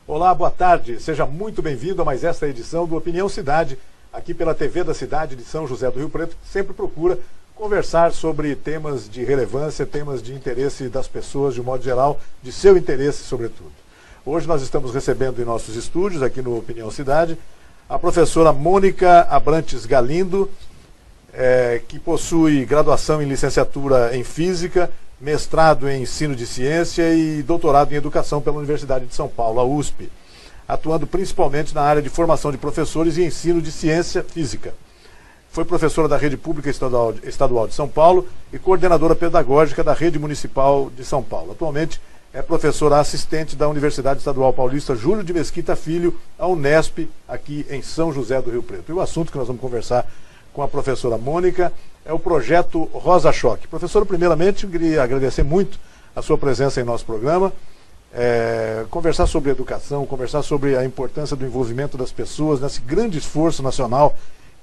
Olá, boa tarde. Seja muito bem-vindo a mais esta edição do Opinião Cidade, aqui pela TV da cidade de São José do Rio Preto, que sempre procura conversar sobre temas de relevância, temas de interesse das pessoas, de um modo geral, de seu interesse, sobretudo. Hoje nós estamos recebendo em nossos estúdios, aqui no Opinião Cidade, a professora Mônica Abrantes Galindo, que possui graduação em licenciatura em Física, mestrado em Ensino de Ciência e doutorado em Educação pela Universidade de São Paulo, a USP, atuando principalmente na área de formação de professores e ensino de Ciência Física. Foi professora da Rede Pública Estadual de São Paulo e coordenadora pedagógica da Rede Municipal de São Paulo. Atualmente é professora assistente da Universidade Estadual Paulista Júlio de Mesquita Filho, a Unesp, aqui em São José do Rio Preto. E o assunto que nós vamos conversar com a professora Mônica é o projeto Rosa Choque. Professora, primeiramente, eu queria agradecer muito a sua presença em nosso programa, conversar sobre educação, conversar sobre a importância do envolvimento das pessoas nesse grande esforço nacional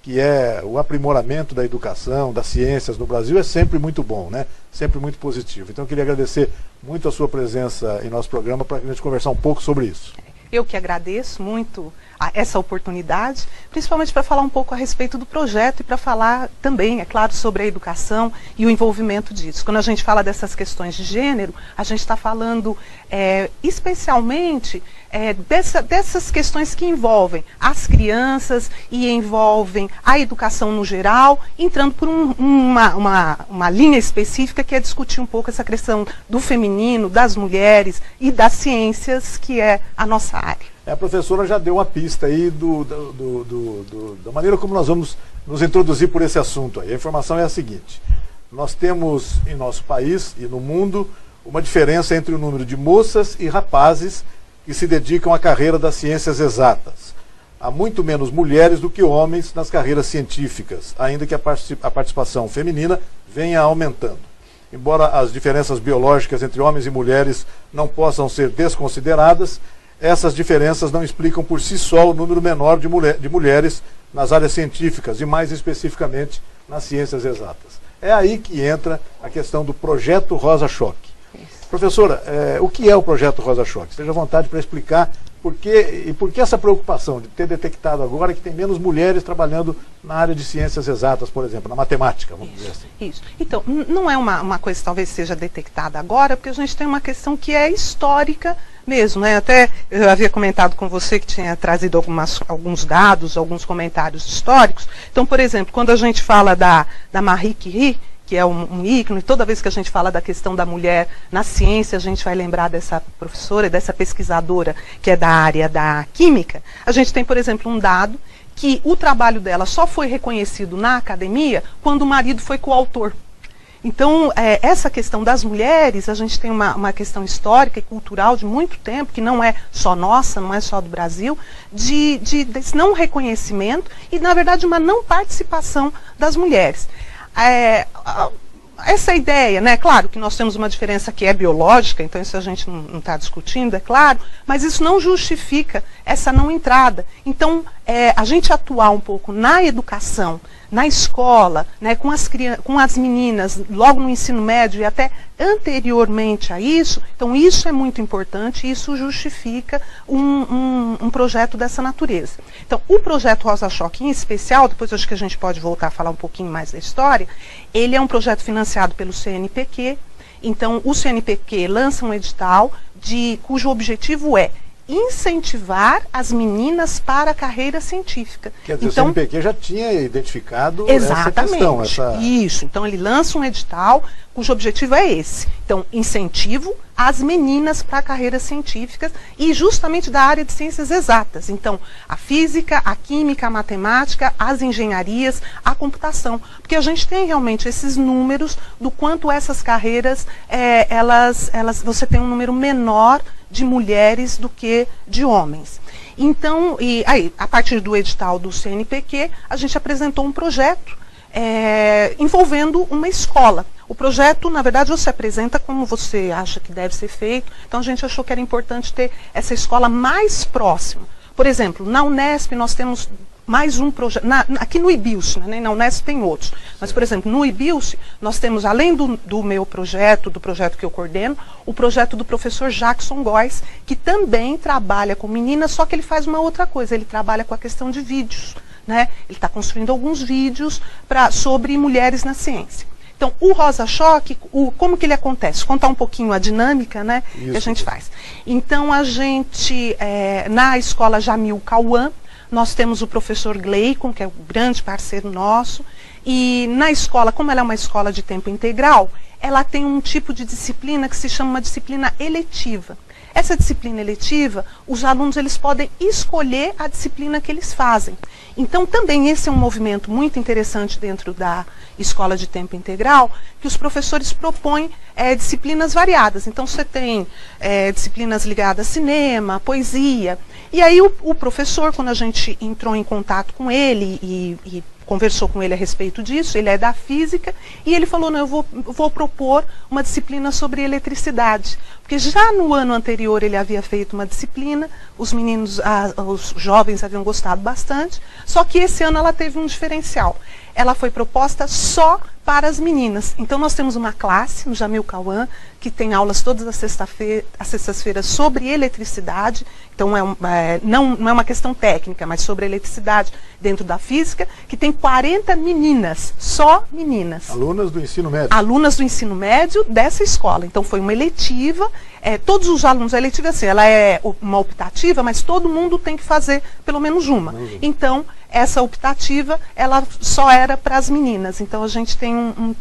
que é o aprimoramento da educação, das ciências no Brasil, é sempre muito bom, né? Sempre muito positivo. Então eu queria agradecer muito a sua presença em nosso programa para a gente conversar um pouco sobre isso. Eu que agradeço muito essa oportunidade, principalmente para falar um pouco a respeito do projeto e para falar também, é claro, sobre a educação e o envolvimento disso. Quando a gente fala dessas questões de gênero, a gente está falando especialmente dessas questões que envolvem as crianças e envolvem a educação no geral, entrando por uma linha específica que é discutir um pouco essa questão do feminino, das mulheres e das ciências, que é a nossa área. A professora já deu uma pista aí da maneira como nós vamos nos introduzir por esse assunto aí. A informação é a seguinte: nós temos em nosso país e no mundo uma diferença entre o número de moças e rapazes que se dedicam à carreira das ciências exatas. Há muito menos mulheres do que homens nas carreiras científicas, ainda que a participação feminina venha aumentando. Embora as diferenças biológicas entre homens e mulheres não possam ser desconsideradas, essas diferenças não explicam por si só o número menor de mulheres nas áreas científicas e mais especificamente nas ciências exatas. É aí que entra a questão do projeto Rosa Choque. Professora, o que é o projeto Rosa Choque? Esteja à vontade para explicar por que essa preocupação de ter detectado agora que tem menos mulheres trabalhando na área de ciências exatas, por exemplo, na matemática, vamos dizer assim. Isso. Então, não é uma coisa que talvez seja detectada agora, porque a gente tem uma questão que é histórica mesmo, né? Até eu havia comentado com você que tinha trazido alguns dados, alguns comentários históricos. Então, por exemplo, quando a gente fala da Marie Curie, que é um ícone, toda vez que a gente fala da questão da mulher na ciência, a gente vai lembrar dessa professora, dessa pesquisadora que é da área da química. A gente tem, por exemplo, um dado que o trabalho dela só foi reconhecido na academia quando o marido foi coautor. Então, essa questão das mulheres, a gente tem uma questão histórica e cultural de muito tempo, que não é só nossa, não é só do Brasil, desse não reconhecimento e, na verdade, uma não participação das mulheres. Essa ideia, né, claro que nós temos uma diferença que é biológica, então isso a gente não está discutindo, é claro, mas isso não justifica essa não entrada. Então, a gente atuar um pouco na educação, na escola, né, com as meninas, logo no ensino médio e até anteriormente a isso, então isso é muito importante e isso justifica um projeto dessa natureza. Então, o projeto Rosa Choque em especial, depois acho que a gente pode voltar a falar um pouquinho mais da história, ele é um projeto financiado pelo CNPq. Então, o CNPq lança um edital cujo objetivo é incentivar as meninas para a carreira científica. Quer dizer, então, o CNPq já tinha identificado exatamente, essa questão. Isso, então ele lança um edital cujo objetivo é esse. Então, incentivo às meninas para carreiras científicas e justamente da área de ciências exatas. Então, a física, a química, a matemática, as engenharias, a computação. Porque a gente tem realmente esses números do quanto essas carreiras, você tem um número menor de mulheres do que de homens. Então, a partir do edital do CNPq, a gente apresentou um projeto envolvendo uma escola. O projeto, na verdade, você apresenta como você acha que deve ser feito, então a gente achou que era importante ter essa escola mais próxima. Por exemplo, na Unesp nós temos mais um projeto, aqui no IBILSE, né, na Unesp tem outros, mas, por exemplo, no IBILSE, nós temos, além do meu projeto, do projeto que eu coordeno, o projeto do professor Jackson Góes, que também trabalha com meninas, só que ele faz uma outra coisa, ele trabalha com a questão de vídeos, né? Ele está construindo alguns vídeos sobre mulheres na ciência. Então, o Rosa Choque, como que ele acontece? Vou contar um pouquinho a dinâmica, né, que a gente faz. Então, a gente, na escola Jamil Cauã, nós temos o professor Gleicon, que é um grande parceiro nosso, e na escola, como ela é uma escola de tempo integral, ela tem um tipo de disciplina que se chama uma disciplina eletiva. Essa disciplina eletiva, os alunos eles podem escolher a disciplina que eles fazem. Então, também esse é um movimento muito interessante dentro da escola de tempo integral, que os professores propõem disciplinas variadas. Então, você tem disciplinas ligadas a cinema, poesia. E aí, o professor, quando a gente entrou em contato com ele e conversou com ele a respeito disso, ele é da física, e ele falou, não, eu vou propor uma disciplina sobre eletricidade. Porque já no ano anterior ele havia feito uma disciplina, os meninos, os jovens haviam gostado bastante, só que esse ano ela teve um diferencial. Ela foi proposta só para as meninas. Então nós temos uma classe no Jamil Cauã, que tem aulas todas as sextas-feiras sobre eletricidade. Então não é uma questão técnica, mas sobre eletricidade dentro da física, que tem 40 meninas, só meninas. Alunas do ensino médio. Alunas do ensino médio dessa escola. Então foi uma eletiva, todos os alunos, a eletiva assim, ela é uma optativa, mas todo mundo tem que fazer pelo menos uma. Então, essa optativa, ela só era para as meninas. Então a gente tem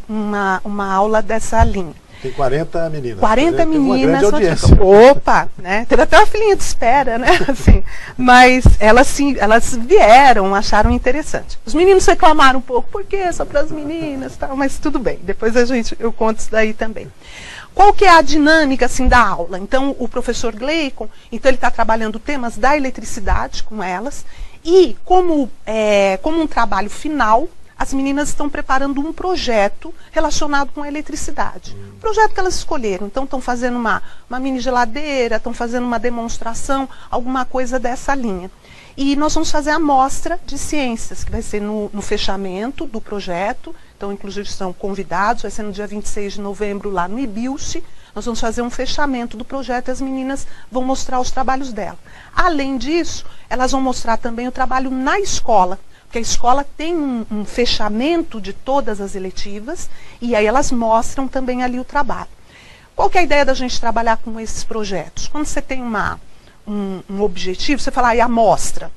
uma aula dessa linha. Tem 40 meninas. 40 meninas. Uma grande audiência. Opa, né? Teve até uma filhinha de espera, né? Assim, mas elas vieram, acharam interessante. Os meninos reclamaram um pouco, por quê? Só para as meninas, tal, mas tudo bem. Depois eu conto isso daí também. Qual que é a dinâmica assim, da aula? Então, o professor Gleicon, então ele está trabalhando temas da eletricidade com elas, e como um trabalho final, as meninas estão preparando um projeto relacionado com a eletricidade. Um projeto que elas escolheram. Então, estão fazendo uma mini geladeira, estão fazendo uma demonstração, alguma coisa dessa linha. E nós vamos fazer a mostra de ciências, que vai ser no fechamento do projeto. Então, inclusive, são convidados, vai ser no dia 26 de novembro lá no IBILSE. Nós vamos fazer um fechamento do projeto e as meninas vão mostrar os trabalhos dela. Além disso, elas vão mostrar também o trabalho na escola, porque a escola tem um fechamento de todas as eletivas e aí elas mostram também ali o trabalho. Qual que é a ideia da gente trabalhar com esses projetos? Quando você tem um objetivo, você fala, e a amostra?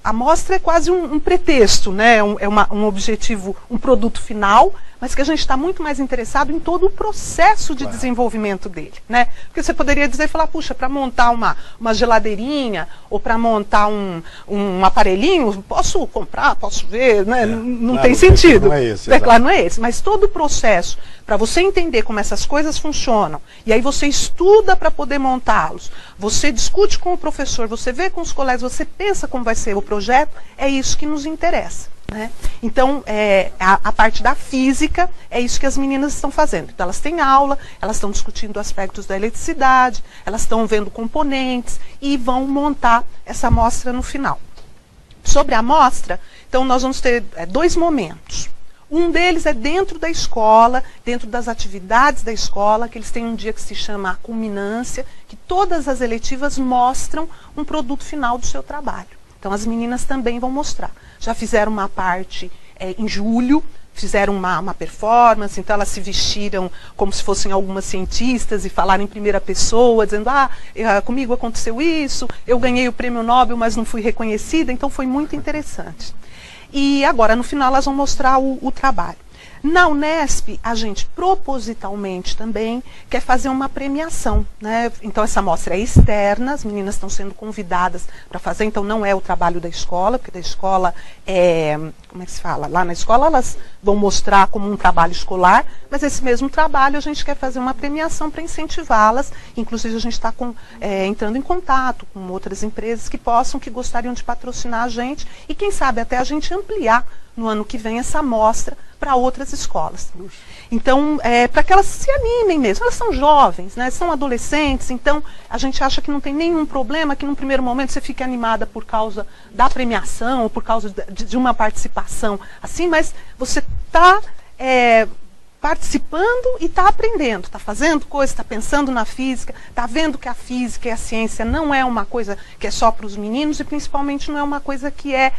A amostra é quase um pretexto, né? Um objetivo, um produto final, mas que a gente está muito mais interessado em todo o processo de desenvolvimento dele, né? Porque você poderia dizer, falar, puxa, para montar uma geladeirinha ou para montar um aparelhinho, posso comprar, posso ver, né? Não claro, tem sentido. Não é esse, claro, não é esse, mas todo o processo, para você entender como essas coisas funcionam, e aí você estuda para poder montá-los, você discute com o professor, você vê com os colegas, você pensa como vai ser o projeto, é isso que nos interessa. Né? Então, a parte da física é isso que as meninas estão fazendo. Então, elas têm aula, elas estão discutindo aspectos da eletricidade, elas estão vendo componentes e vão montar essa amostra no final. Sobre a amostra, então nós vamos ter dois momentos. Um deles é dentro da escola, dentro das atividades da escola, que eles têm um dia que se chama a culminância, que todas as eletivas mostram um produto final do seu trabalho. Então, as meninas também vão mostrar. Já fizeram uma parte em julho, fizeram uma performance, então elas se vestiram como se fossem algumas cientistas e falaram em primeira pessoa, dizendo, comigo aconteceu isso, eu ganhei o prêmio Nobel, mas não fui reconhecida, então foi muito interessante. E agora, no final, elas vão mostrar o trabalho. Na Unesp, a gente propositalmente também quer fazer uma premiação, né? Então essa amostra é externa, as meninas estão sendo convidadas para fazer, então não é o trabalho da escola, porque da escola como é que se fala? Lá na escola elas vão mostrar como um trabalho escolar, mas esse mesmo trabalho a gente quer fazer uma premiação para incentivá-las, inclusive a gente está entrando em contato com outras empresas que gostariam de patrocinar a gente e quem sabe até a gente ampliar no ano que vem, essa amostra para outras escolas. Então, para que elas se animem mesmo. Elas são jovens, né, são adolescentes, então a gente acha que não tem nenhum problema que num primeiro momento você fique animada por causa da premiação, ou por causa de uma participação assim, mas você está participando e está aprendendo, está fazendo coisas, está pensando na física, está vendo que a física e a ciência não é uma coisa que é só para os meninos e principalmente não é uma coisa que é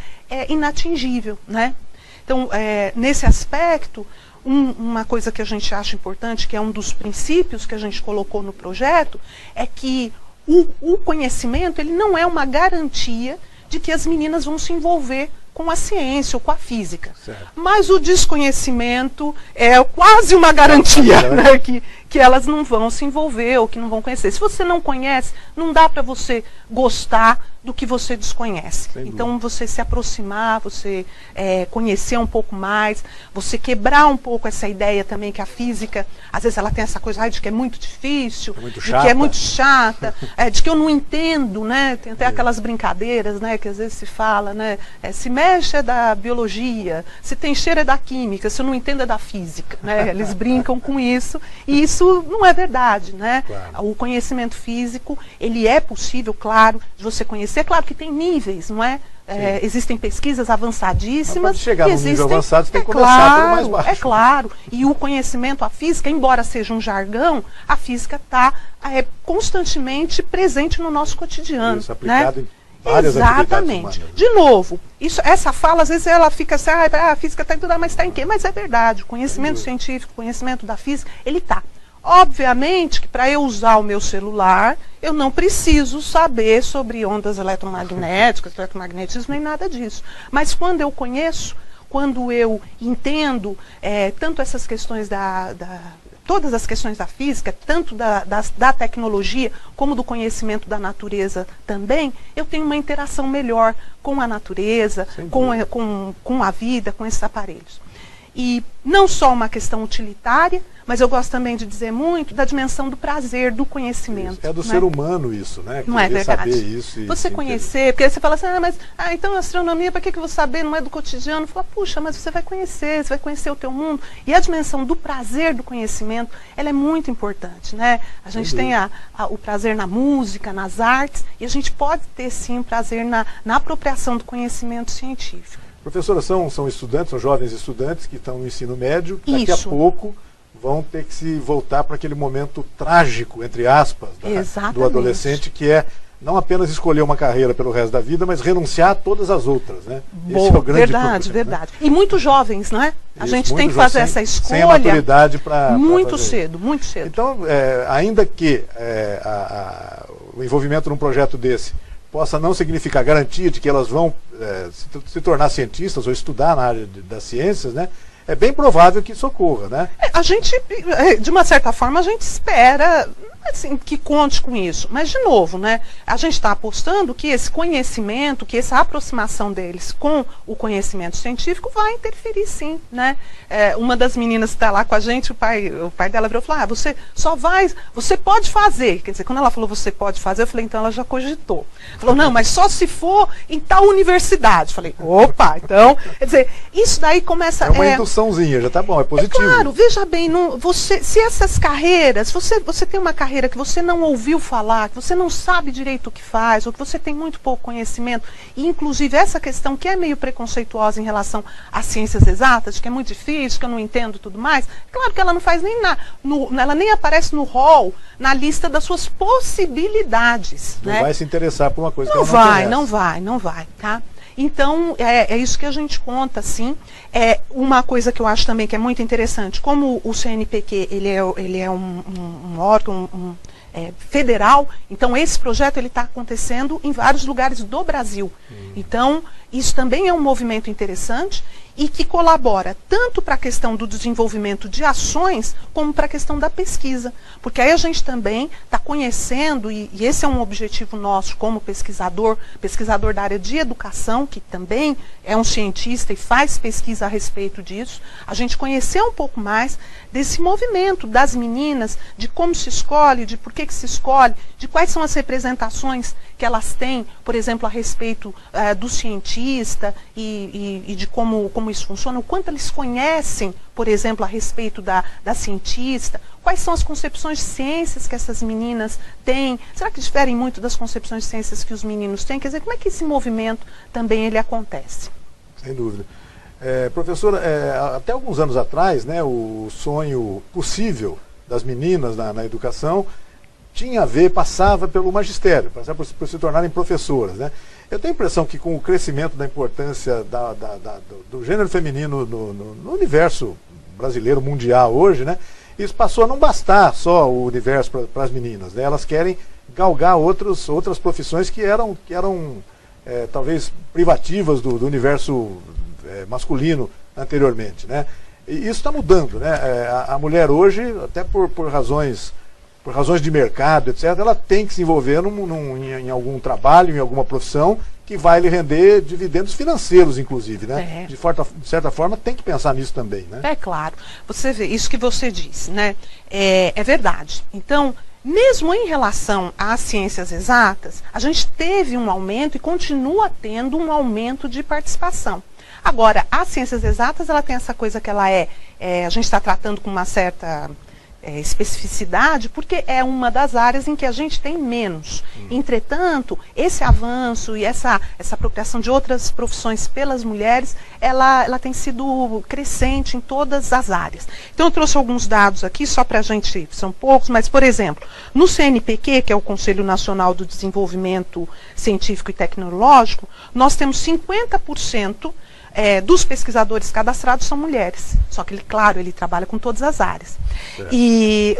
inatingível, né? Então, nesse aspecto, uma coisa que a gente acha importante, que é um dos princípios que a gente colocou no projeto, é que o conhecimento ele não é uma garantia de que as meninas vão se envolver com a ciência ou com a física. Certo. Mas o desconhecimento é quase uma garantia, né, que elas não vão se envolver ou que não vão conhecer. Se você não conhece, não dá para você gostar do que você desconhece. Então, você se aproximar, você conhecer um pouco mais, você quebrar um pouco essa ideia também que a física, às vezes ela tem essa coisa de que é muito difícil, de que é muito chata, de que eu não entendo, né? Tem até aquelas brincadeiras, né, que às vezes se fala, né? Se mexe é da biologia, se tem cheiro é da química, se eu não entendo é da física, né? Eles brincam com isso, e isso não é verdade, né? Claro. O conhecimento físico, ele é possível, claro, de você conhecer. É claro que tem níveis, não é? Existem pesquisas avançadíssimas. Para chegar no nível avançado, você tem que começar pelo mais baixo. É claro. E o conhecimento, a física, embora seja um jargão, a física está constantemente presente no nosso cotidiano. Isso, aplicado, né? Em várias atividades humanas. De novo, essa fala, às vezes ela fica assim, a física está em tudo, mas está em quê? Mas é verdade, o conhecimento científico, o conhecimento da física, ele está. Obviamente que para eu usar o meu celular, eu não preciso saber sobre ondas eletromagnéticas, eletromagnetismo, nem nada disso. Mas quando eu conheço, quando eu entendo tanto essas questões todas as questões da física, tanto da tecnologia, como do conhecimento da também, eu tenho uma interação melhor com a natureza, com a vida, com esses aparelhos. E não só uma questão utilitária, mas eu gosto também de dizer muito da dimensão do prazer, do conhecimento. Isso. É do ser humano isso, né? Não é verdade? Saber isso você conhecer, porque você fala assim, então astronomia, para que eu vou saber? Não é do cotidiano? Fala, puxa, mas você vai conhecer o teu mundo. E a dimensão do prazer do conhecimento, ela é muito importante, né? A gente tem o prazer na música, nas artes, e a gente pode ter sim prazer na apropriação do conhecimento científico. Professora, são estudantes, são jovens estudantes que estão no ensino médio, daqui a pouco vão ter que se voltar para aquele momento trágico, entre aspas, do adolescente, que é não apenas escolher uma carreira pelo resto da vida, mas renunciar a todas as outras, né? Esse é o grande problema, verdade. Né? E muito jovens, não é? A gente tem que fazer essa escolha sem a maturidade para muito cedo, muito cedo. Então, ainda que o envolvimento num projeto desse possa não significar garantia de que elas vão se tornar cientistas ou estudar na área das ciências, né? É bem provável que isso ocorra, né? A gente, de uma certa forma, a gente espera assim, que conte com isso. Mas, de novo, né, a gente está apostando que esse conhecimento, que essa aproximação deles com o conhecimento científico vai interferir sim, né? Uma das meninas que está lá com a gente, o pai dela virou e falou, você pode fazer. Quer dizer, quando ela falou você pode fazer, eu falei, então ela já cogitou. Falou, não, mas só se for em tal universidade. Falei, opa, então, quer dizer, isso daí começa... É uma induçãozinha, já está bom, é positivo. Claro, veja bem, se essas carreiras, você tem uma carreira que você não ouviu falar, que você não sabe direito o que faz, ou que você tem muito pouco conhecimento, e inclusive essa questão que é meio preconceituosa em relação às ciências exatas, que é muito difícil, que eu não entendo tudo mais, claro que ela não faz nem ela nem aparece no hall, na lista das suas possibilidades. Não né? vai se interessar por uma coisa que ela não conhece. Não vai, tá? Então, é isso que a gente conta, sim. Uma coisa que eu acho também que é muito interessante, como o CNPq ele é um órgão federal, então esse projeto está acontecendo em vários lugares do Brasil. Então, isso também é um movimento interessante e que colabora tanto para a questão do desenvolvimento de ações, como para a questão da pesquisa. Porque aí a gente também está conhecendo, e esse é um objetivo nosso como pesquisador da área de educação, que também é um cientista e faz pesquisa a respeito disso, a gente conhecer um pouco mais desse movimento das meninas, de como se escolhe, de por que se escolhe, de quais são as representações que elas têm, por exemplo, a respeito do cientista e de como como isso funciona, o quanto eles conhecem, por exemplo, a respeito da cientista, quais são as concepções de ciências que essas meninas têm, será que diferem muito das concepções de ciências que os meninos têm? Quer dizer, como é que esse movimento também ele acontece? Sem dúvida. Professora, até alguns anos atrás, né, o sonho possível das meninas na educação tinha a ver, passava pelo magistério, passava por se tornarem professoras, né? Eu tenho a impressão que com o crescimento da importância do gênero feminino no universo brasileiro, mundial hoje, né, isso passou a não bastar só o universo para as meninas, né? Elas querem galgar outras profissões que eram talvez privativas do universo masculino anteriormente, né? E isso está mudando, né? A mulher hoje, até por razões de mercado, etc., ela tem que se envolver em algum trabalho, em alguma profissão que vai lhe render dividendos financeiros, inclusive, né? De certa forma, tem que pensar nisso também, né? É claro. Você vê, isso que você disse, né? É verdade. Então, mesmo em relação às ciências exatas, a gente teve um aumento e continua tendo um aumento de participação. Agora, as ciências exatas, ela tem essa coisa que ela a gente está tratando com uma certa especificidade, porque é uma das áreas em que a gente tem menos. Entretanto, esse avanço e essa apropriação de outras profissões pelas mulheres, ela tem sido crescente em todas as áreas. Então eu trouxe alguns dados aqui, só para a gente, são poucos, mas, por exemplo, no CNPq, que é o Conselho Nacional do Desenvolvimento Científico e Tecnológico, nós temos 50% dos pesquisadores cadastrados são mulheres. Só que, claro, ele trabalha com todas as áreas.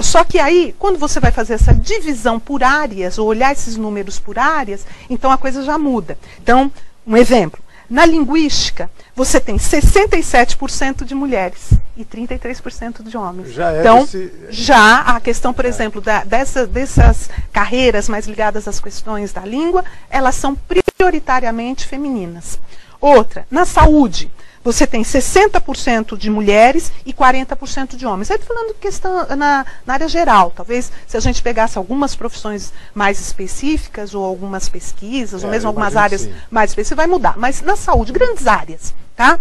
Só que aí, quando você vai fazer essa divisão por áreas, ou olhar esses números por áreas, então a coisa já muda. Então, um exemplo. Na linguística, você tem 67% de mulheres e 33% de homens. Então, já a questão, por exemplo, dessas carreiras mais ligadas às questões da língua, elas são prioritariamente femininas. Outra, na saúde, você tem 60% de mulheres e 40% de homens. Aí estou falando de questão na área geral. Talvez se a gente pegasse algumas profissões mais específicas, ou algumas pesquisas, ou mesmo algumas áreas mais específicas, vai mudar. Mas na saúde, grandes áreas, tá?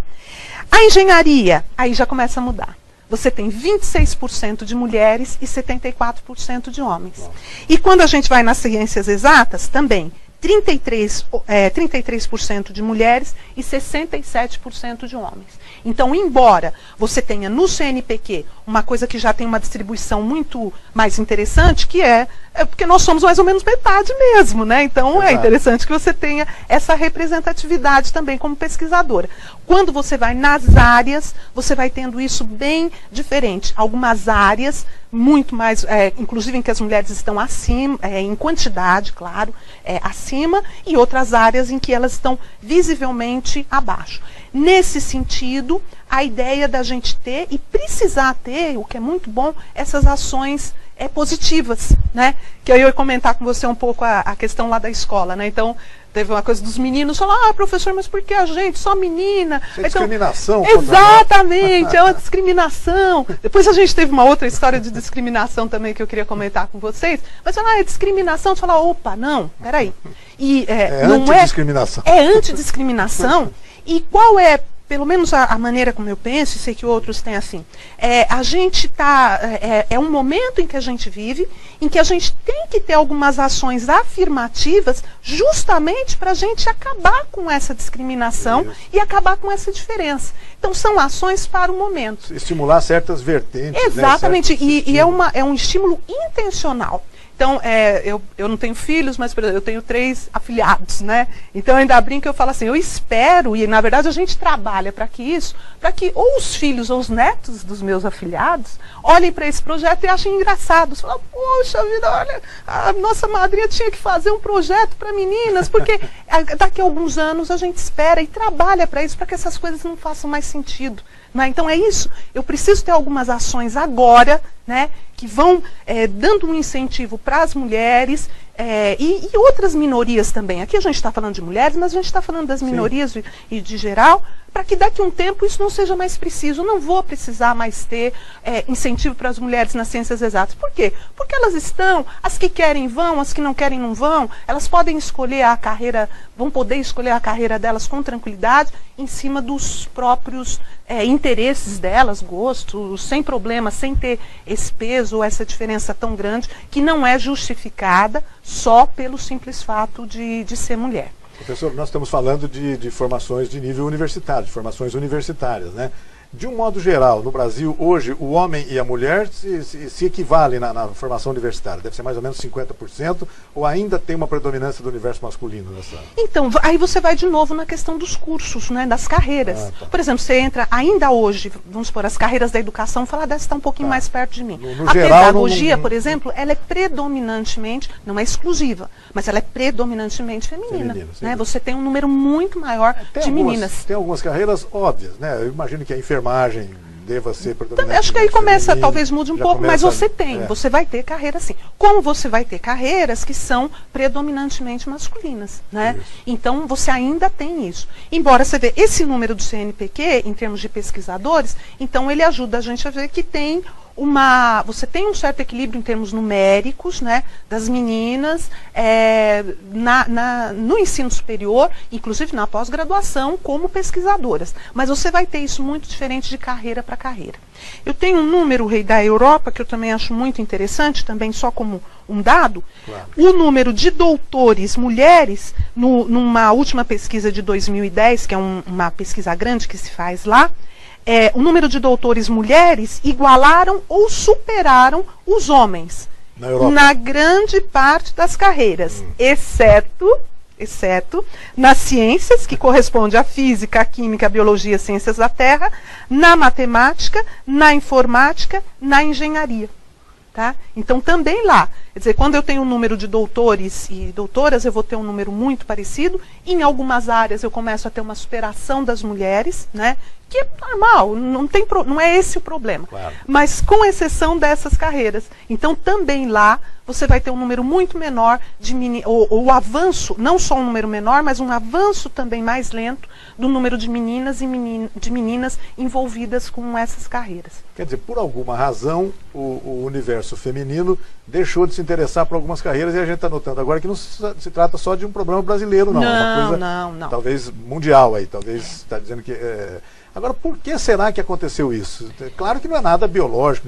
A engenharia, aí já começa a mudar. Você tem 26% de mulheres e 74% de homens. Nossa. E quando a gente vai nas ciências exatas, também 33% de mulheres e 67% de homens. Então, embora você tenha no CNPq uma coisa que já tem uma distribuição muito mais interessante, que é porque nós somos mais ou menos metade mesmo, né? Então, é interessante que você tenha essa representatividade também como pesquisadora. Quando você vai nas áreas, você vai tendo isso bem diferente. Algumas áreas muito mais, inclusive em que as mulheres estão acima, em quantidade, claro, acima, e outras áreas em que elas estão visivelmente abaixo. Nesse sentido, a ideia da gente ter e precisar ter, o que é muito bom, essas ações positivas, né? Que eu ia comentar com você um pouco a questão lá da escola, né? Então, teve uma coisa dos meninos, falaram, professor, mas por que a gente, só menina? Isso é discriminação. Exatamente, é uma discriminação. Depois a gente teve uma outra história de discriminação também que eu queria comentar com vocês, mas é discriminação, você fala, opa, não, peraí. E, não antidiscriminação. É antidiscriminação. E qual é, pelo menos a maneira como eu penso, e sei que outros têm assim, a gente está, é um momento em que a gente vive, em que a gente tem que ter algumas ações afirmativas justamente para a gente acabar com essa discriminação e acabar com essa diferença. Então, são ações para o momento. Estimular certas vertentes. Exatamente, né? E é um estímulo intencional. Então, eu não tenho filhos, mas, por exemplo, eu tenho 3 afilhados, né? Então, eu ainda brinco, eu falo assim, eu espero, e na verdade a gente trabalha para que ou os filhos ou os netos dos meus afilhados olhem para esse projeto e achem engraçado. Falam, poxa vida, olha, a nossa madrinha tinha que fazer um projeto para meninas, porque daqui a alguns anos a gente espera e trabalha para isso, para que essas coisas não façam mais sentido. Né? Então é isso, eu preciso ter algumas ações agora, né, que vão dando um incentivo para as mulheres, e outras minorias também. Aqui a gente está falando de mulheres, mas a gente está falando das minorias e de geral, para que daqui a um tempo isso não seja mais preciso. Eu não vou precisar mais ter incentivo para as mulheres nas ciências exatas. Por quê? Porque elas estão, as que querem vão, as que não querem não vão, elas podem escolher a carreira, vão poder escolher a carreira delas com tranquilidade, em cima dos próprios interesses delas, gostos, sem problema, sem ter esse peso ou essa diferença tão grande, que não é justificada só pelo simples fato de ser mulher. Professor, nós estamos falando de formações de nível universitário, de formações universitárias, né? De um modo geral, no Brasil, hoje, o homem e a mulher se equivalem na formação universitária. Deve ser mais ou menos 50%, ou ainda tem uma predominância do universo masculino nessa? Então, aí você vai de novo na questão dos cursos, né, das carreiras. Tá. Por exemplo, você entra, ainda hoje, vamos supor, as carreiras da educação, falar dessa está um pouquinho mais perto de mim. No a geral, pedagogia, por exemplo, ela é predominantemente, não é exclusiva, mas ela é predominantemente feminina. Né? Você tem um número muito maior de meninas. Tem algumas carreiras óbvias, né? Eu imagino que a enfermagem deva ser predominante. Acho que aí começa, talvez mude um pouco, mas você tem. Você vai ter carreira sim. Como você vai ter carreiras que são predominantemente masculinas, né? Isso. Então você ainda tem isso. Embora você vê esse número do CNPq, em termos de pesquisadores, então ele ajuda a gente a ver que tem você tem um certo equilíbrio em termos numéricos, né, das meninas no ensino superior, inclusive na pós-graduação, como pesquisadoras. Mas você vai ter isso muito diferente de carreira para carreira. Eu tenho um número, Rei, da Europa, que eu também acho muito interessante, também só como um dado. Claro. O número de doutores mulheres, numa última pesquisa de 2010, que é uma pesquisa grande que se faz lá, o número de doutores mulheres igualaram ou superaram os homens na grande parte das carreiras, exceto nas ciências, que corresponde à física, à química, à biologia, ciências da terra, na matemática, na informática, na engenharia. Tá? Então também lá, quer dizer, quando eu tenho um número de doutores e doutoras, eu vou ter um número muito parecido. Em algumas áreas eu começo a ter uma superação das mulheres, né? Que é normal, não é esse o problema. Claro. Mas com exceção dessas carreiras. Então também lá você vai ter um número muito menor de o avanço, não só um número menor, mas um avanço também mais lento do número de meninas e de meninas envolvidas com essas carreiras. Quer dizer, por alguma razão, o universo feminino deixou de se interessar por algumas carreiras, e a gente está notando agora que não se trata só de um problema brasileiro, não. É uma coisa, não. Talvez mundial aí, talvez está dizendo que... Agora, por que será que aconteceu isso? Claro que não é nada biológico,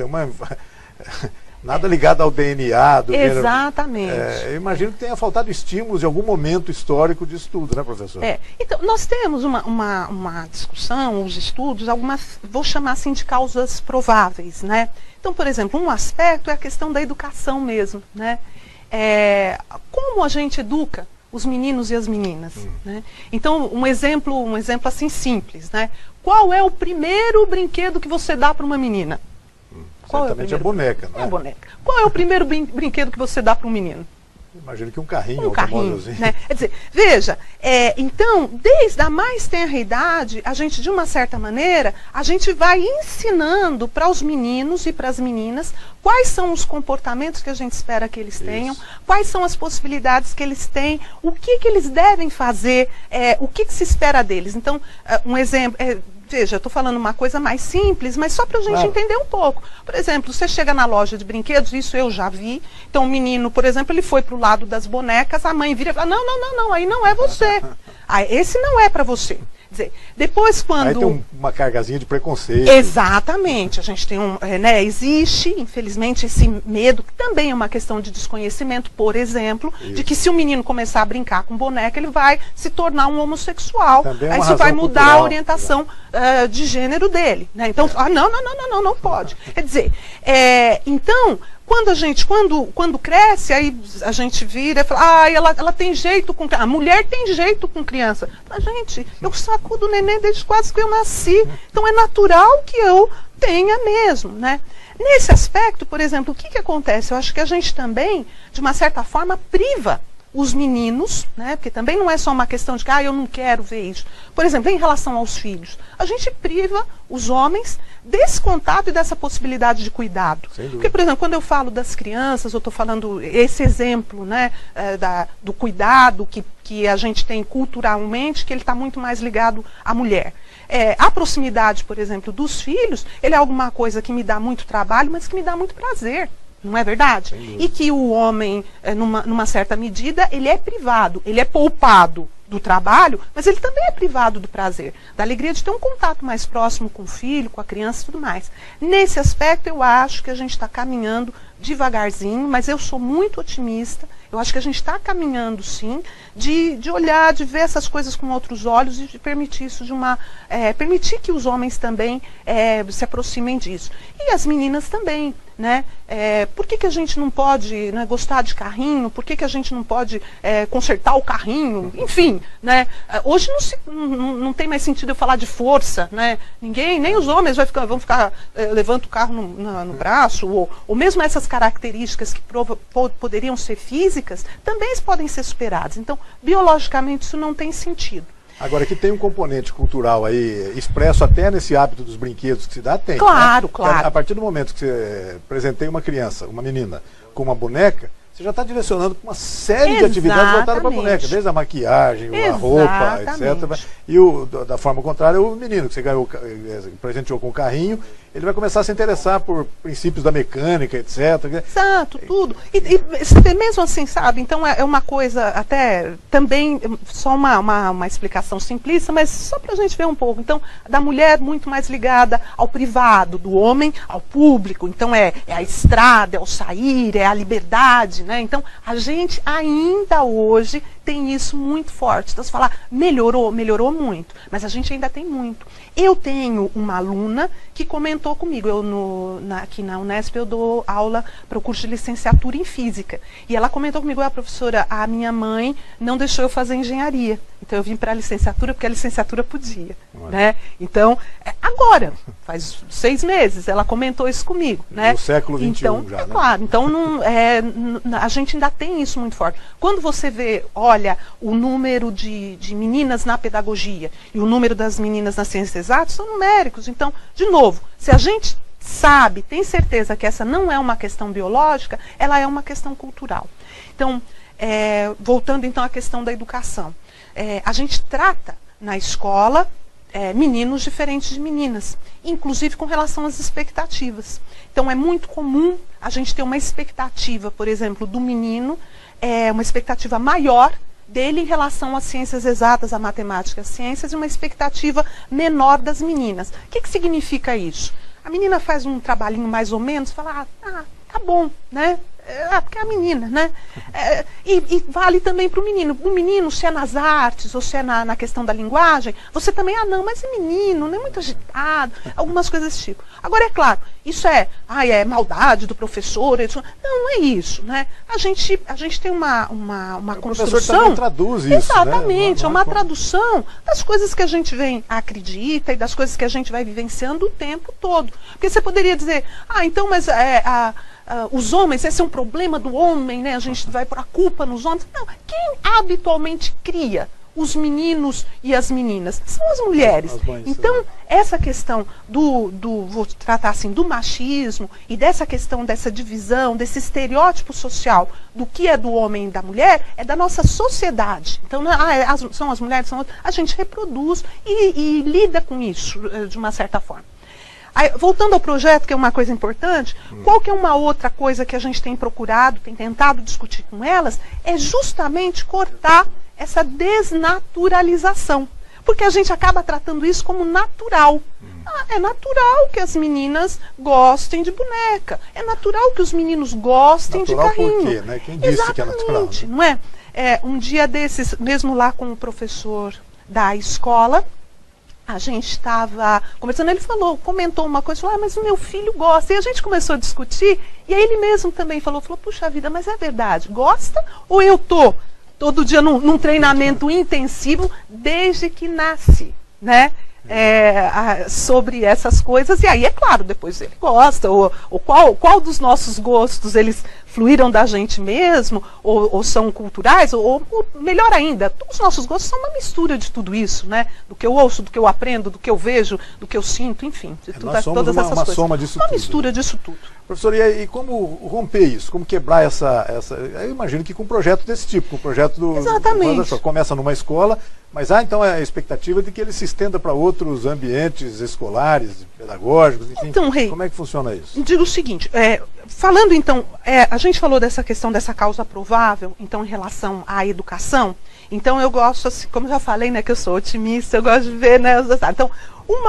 nada ligado ao DNA. Exatamente. Eu imagino que tenha faltado estímulos em algum momento histórico de estudo, né, professor? Então, nós temos uma discussão, os estudos, algumas, vou chamar assim de causas prováveis, né? Então, por exemplo, um aspecto é a questão da educação mesmo, né? Como a gente educa os meninos e as meninas, né? Então, um exemplo assim simples, né? Qual é o primeiro brinquedo que você dá para uma menina? Certamente é a boneca, né? É a boneca. Qual é o primeiro brinquedo que você dá para um menino? Imagino que um carrinho, né? Quer dizer, veja, então, desde a mais tenra idade, a gente, de uma certa maneira, a gente vai ensinando para os meninos e para as meninas quais são os comportamentos que a gente espera que eles tenham, quais são as possibilidades que eles têm, o que eles devem fazer, o que se espera deles. Então, um exemplo... Veja, eu estou falando uma coisa mais simples, mas só para a gente entender um pouco. Por exemplo, você chega na loja de brinquedos, isso eu já vi. Então o menino, por exemplo, ele foi para o lado das bonecas, a mãe vira e fala, não, aí não é você. Esse não é para você. Quer dizer, depois quando... Aí tem uma cargazinha de preconceito. Exatamente. A gente tem existe, infelizmente, esse medo, que também é uma questão de desconhecimento, por exemplo, de que se o menino começar a brincar com boneca, ele vai se tornar um homossexual. Aí isso vai mudar a orientação de gênero dele. Né? Então, não pode. Quer dizer, então... Quando cresce, aí a gente vira e fala, ela tem jeito com criança. A mulher tem jeito com criança. Mas, gente, eu sacudo o neném desde quase que eu nasci. Então é natural que eu tenha mesmo, né? Nesse aspecto, por exemplo, o que acontece? Eu acho que a gente também, de uma certa forma, priva os meninos, né, porque também não é só uma questão de que eu não quero ver isso. Por exemplo, em relação aos filhos, a gente priva os homens desse contato e dessa possibilidade de cuidado. Porque, por exemplo, quando eu falo das crianças, eu estou falando esse exemplo, né, do cuidado que a gente tem culturalmente, que ele está muito mais ligado à mulher. A proximidade, por exemplo, dos filhos, ele é alguma coisa que me dá muito trabalho, mas que me dá muito prazer. Não é verdade? E que o homem, numa certa medida, ele é privado, ele é poupado do trabalho, mas ele também é privado do prazer, da alegria de ter um contato mais próximo com o filho, com a criança e tudo mais. Nesse aspecto, eu acho que a gente está caminhando devagarzinho, mas eu sou muito otimista. Eu acho que a gente está caminhando, sim, de olhar, de ver essas coisas com outros olhos e de permitir isso permitir que os homens também se aproximem disso. E as meninas também, né? Por que a gente não pode, né, gostar de carrinho? Por que a gente não pode consertar o carrinho? Enfim, né? Hoje não tem mais sentido eu falar de força, né? Nem os homens vão ficar levando o carro no braço, ou mesmo essas características que poderiam ser físicas, também podem ser superadas. Então, biologicamente, isso não tem sentido. Agora, que tem um componente cultural aí, expresso até nesse hábito dos brinquedos que se dá, tem. Claro, né? claro. A partir do momento que você presenteia uma criança, uma menina, com uma boneca, você já está direcionando para uma série de atividades voltadas para a boneca, desde a maquiagem, a roupa, etc. E da forma contrária, o menino que você ganhou, presenteou com o carrinho, ele vai começar a se interessar por princípios da mecânica, etc. Exato, tudo. E mesmo assim, sabe, então é uma coisa, até também, só uma explicação simplista, mas só para a gente ver um pouco. Então, da mulher muito mais ligada ao privado, do homem ao público. Então, é a estrada, é o sair, é a liberdade, né? Então, a gente ainda hoje tem isso muito forte. Então, se falar, melhorou muito, mas a gente ainda tem muito. Eu tenho uma aluna que comentou comigo, aqui na Unesp eu dou aula para o curso de licenciatura em Física, e ela comentou comigo, professora, a minha mãe não deixou eu fazer engenharia, então eu vim para a licenciatura porque a licenciatura podia, né? Então, agora, faz 6 meses, ela comentou isso comigo, né? No século XXI então, já, né? Claro, então a gente ainda tem isso muito forte. Quando você olha o número de meninas na pedagogia e o número das meninas nas ciências exatas, são numéricos. Então, de novo, se a gente sabe, tem certeza que essa não é uma questão biológica, ela é uma questão cultural. Então, voltando então à questão da educação. A gente trata na escola meninos diferentes de meninas, inclusive com relação às expectativas. Então, é muito comum a gente ter uma expectativa, por exemplo, do menino, uma expectativa maior dele em relação às ciências exatas, à matemática, às ciências, e uma expectativa menor das meninas. O que significa isso? A menina faz um trabalhinho mais ou menos, fala, tá bom, né? Porque é a menina, né? E vale também para o menino. O menino, se é nas artes ou se é na questão da linguagem, você também, não, mas é menino, não é muito agitado, algumas coisas desse tipo. Agora, é claro, isso é maldade do professor, não é isso, né? A gente tem uma construção. O professor também traduz isso. Exatamente, né? É uma tradução das coisas que a gente acredita e das coisas que a gente vai vivenciando o tempo todo. Porque você poderia dizer, então, mas os homens, esse é um problema do homem, né? A gente vai pôr a culpa nos homens. Não, quem habitualmente cria os meninos e as meninas? São as mulheres. Então, essa questão vou tratar assim, do machismo e dessa questão dessa divisão, desse estereótipo social do que é do homem e da mulher, é da nossa sociedade. Então, são as mulheres, a gente reproduz e lida com isso de uma certa forma. Aí, voltando ao projeto, que é uma coisa importante, qual que é uma outra coisa que a gente tem procurado, tem tentado discutir com elas, é justamente cortar essa desnaturalização. Porque a gente acaba tratando isso como natural. É natural que as meninas gostem de boneca. É natural que os meninos gostem de carrinho. Por quê, né? Quem disse que é natural? Né? Não é? Um dia desses, mesmo lá com o professor da escola, a gente estava conversando, ele comentou uma coisa, falou, mas o meu filho gosta. E a gente começou a discutir, e aí ele mesmo também falou, puxa vida, mas é verdade, gosta? Ou eu tô todo dia num treinamento intensivo desde que nasce, né? Sobre essas coisas, e aí é claro, depois ele gosta, ou qual dos nossos gostos eles fluíram da gente mesmo, ou são culturais, ou melhor ainda, os nossos gostos são uma mistura de tudo isso, né? Do que eu ouço, do que eu aprendo, do que eu vejo, do que eu sinto, enfim, de nós somos todas essas coisas. Soma disso uma tudo. Mistura disso tudo. Professor, e como romper isso? Como quebrar essa... Eu imagino que com um projeto desse tipo, com o projeto do... Exatamente. Começa numa escola, mas há então a expectativa de que ele se estenda para outros ambientes escolares, pedagógicos, enfim. Então, Rei, como é que funciona isso? Digo o seguinte, falando então, a gente falou dessa questão dessa causa provável, então em relação à educação, então eu gosto, assim, como já falei, né, que eu sou otimista, eu gosto de ver, né, então,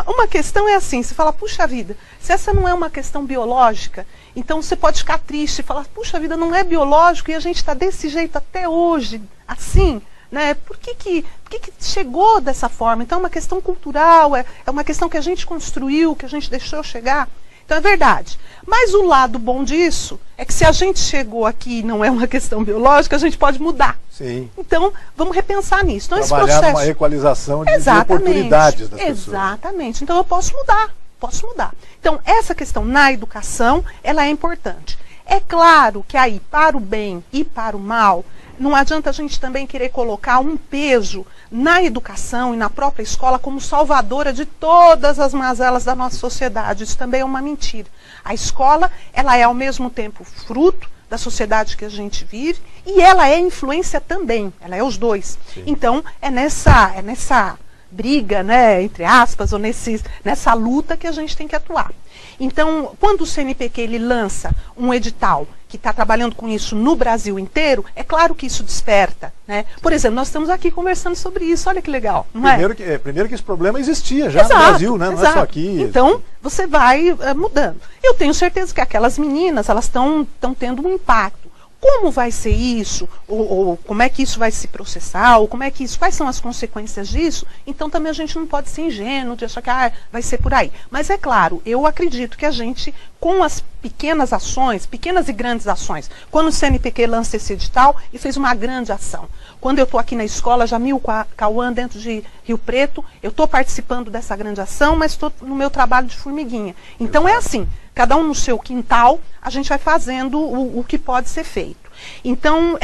uma questão é assim, você fala, puxa vida, se essa não é uma questão biológica, então você pode ficar triste e falar, puxa vida, não é biológico e a gente está desse jeito até hoje, assim, né? Por que chegou dessa forma? Então é uma questão cultural, é uma questão que a gente construiu, que a gente deixou chegar. Então é verdade. Mas o lado bom disso é que se a gente chegou aqui e não é uma questão biológica, a gente pode mudar. Sim. Então vamos repensar nisso. Então, trabalhar esse processo... numa equalização de oportunidades das pessoas. Exatamente. Então eu posso mudar. Então essa questão na educação, ela é importante. É claro que aí, para o bem e para o mal, não adianta a gente também querer colocar um peso na educação e na própria escola como salvadora de todas as mazelas da nossa sociedade. Isso também é uma mentira. A escola, ela é ao mesmo tempo fruto da sociedade que a gente vive e ela é influência também. Ela é os dois. Sim. Então, é nessa briga, né, entre aspas, ou nessa luta que a gente tem que atuar. Então, quando o CNPq ele lança um edital que está trabalhando com isso no Brasil inteiro, é claro que isso desperta, né? Por exemplo, nós estamos aqui conversando sobre isso, olha que legal, não é? Primeiro que esse problema existia já no Brasil, né? Não é só aqui. Então, você vai mudando. Eu tenho certeza que aquelas meninas, elas estão tendo um impacto. Como vai ser isso? Ou como é que isso vai se processar? Ou como é que isso, quais são as consequências disso? Então também a gente não pode ser ingênuo de achar que vai ser por aí. Mas é claro, eu acredito que a gente, com as pequenas ações, pequenas e grandes ações, quando o CNPq lança esse edital e fez uma grande ação. Quando eu estou aqui na escola, Jamil Cauã, dentro de Rio Preto, eu estou participando dessa grande ação, mas estou no meu trabalho de formiguinha. Então é assim, cada um no seu quintal, a gente vai fazendo o que pode ser feito. Então,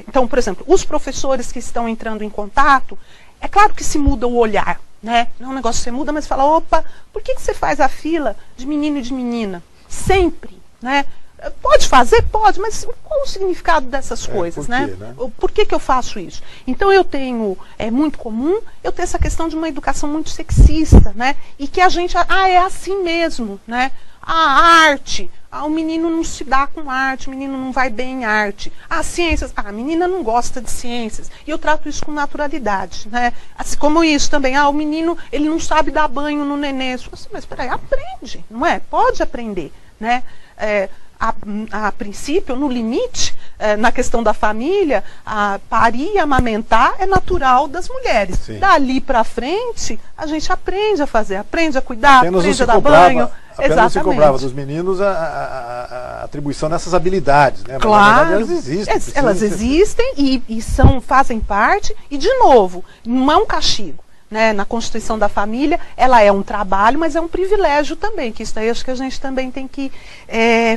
então, por exemplo, os professores que estão entrando em contato, é claro que se muda o olhar, né? Não é um negócio que você muda, mas fala, opa, por que você faz a fila de menino e de menina? Sempre, né? Pode fazer? Pode, mas qual o significado dessas coisas, né? Por que eu faço isso? Então eu tenho, é muito comum eu ter essa questão de uma educação muito sexista, né? E que a gente, é assim mesmo, né? A arte, o menino não se dá com arte, o menino não vai bem em arte. Ciências, a menina não gosta de ciências. E eu trato isso com naturalidade, né? Assim como isso também, o menino, ele não sabe dar banho no nenê. Mas peraí, aprende, não é? Pode aprender, né? A princípio, no limite, na questão da família, parir e amamentar é natural das mulheres. Sim. Dali para frente, a gente aprende a fazer, aprende a cuidar, aprende a dar banho. Apenas se cobrava dos meninos a atribuição dessas habilidades, né? Mas, claro, na verdade, elas existem. Elas existem e fazem parte, e de novo, não é um castigo. Né, na constituição da família, ela é um trabalho, mas é um privilégio também, que isso daí acho que a gente também tem que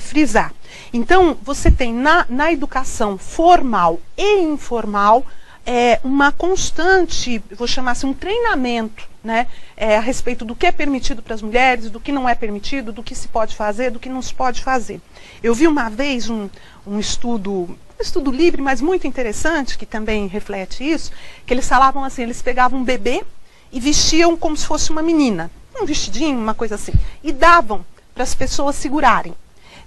frisar. Então, você tem na educação formal e informal uma constante, vou chamar assim, um treinamento, né, a respeito do que é permitido para as mulheres, do que não é permitido, do que se pode fazer, do que não se pode fazer. Eu vi uma vez um estudo livre, mas muito interessante, que também reflete isso, que eles falavam assim, eles pegavam um bebê e vestiam como se fosse uma menina, um vestidinho, uma coisa assim, e davam para as pessoas segurarem.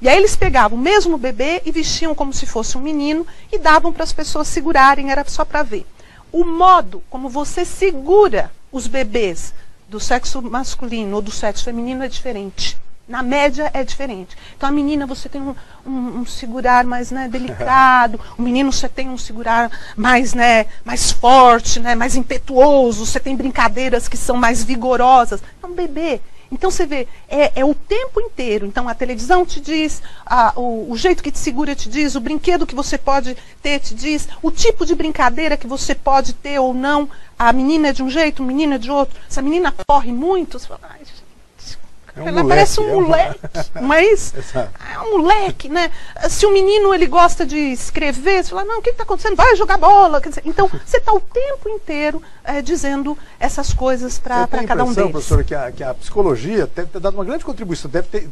E aí eles pegavam o mesmo bebê e vestiam como se fosse um menino e davam para as pessoas segurarem, era só para ver. O modo como você segura os bebês do sexo masculino ou do sexo feminino é diferente. Na média é diferente. Então a menina você tem um segurar mais, né, delicado, o menino você tem um segurar mais, né, mais forte, né, mais impetuoso, você tem brincadeiras que são mais vigorosas. É um bebê. Então você vê, é o tempo inteiro. Então a televisão te diz, o jeito que te segura te diz, o brinquedo que você pode ter te diz, o tipo de brincadeira que você pode ter ou não. A menina é de um jeito, o menino é de outro. Se a menina corre muito, você fala, Ela parece um moleque, não é isso? É um moleque, né? Se o menino ele gosta de escrever, você fala, não, o que está acontecendo? Vai jogar bola. Quer dizer, então, você está o tempo inteiro dizendo essas coisas para cada um deles. Professora, que a psicologia deve ter dado uma grande contribuição,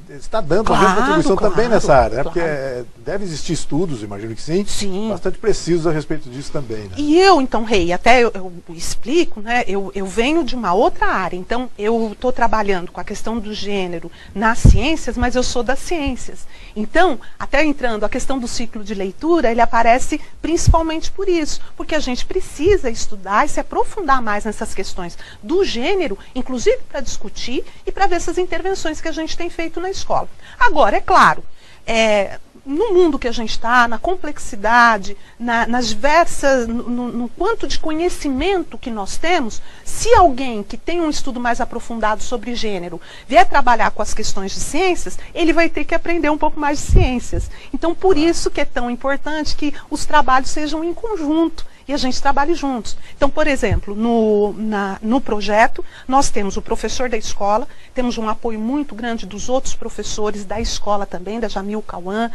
está dando uma grande contribuição também nessa área, né? Porque deve existir estudos, imagino que sim, bastante precisos a respeito disso também. Né? E eu, então, Rei, até eu explico, né? Eu venho de uma outra área, então eu estou trabalhando com a questão do gênero nas ciências, mas eu sou das ciências. Então, até entrando, a questão do ciclo de leitura, ele aparece principalmente por isso, porque a gente precisa estudar e se aprofundar mais nessas questões do gênero, inclusive para discutir e para ver essas intervenções que a gente tem feito na escola. Agora, é claro, no mundo que a gente está, na complexidade, nas diversas, no quanto de conhecimento que nós temos, se alguém que tem um estudo mais aprofundado sobre gênero vier trabalhar com as questões de ciências, ele vai ter que aprender um pouco mais de ciências. Então, por isso que é tão importante que os trabalhos sejam em conjunto e a gente trabalhe juntos. Então, por exemplo, no projeto, nós temos o professor da escola, temos um apoio muito grande dos outros professores da escola também, da Jamil Cauã,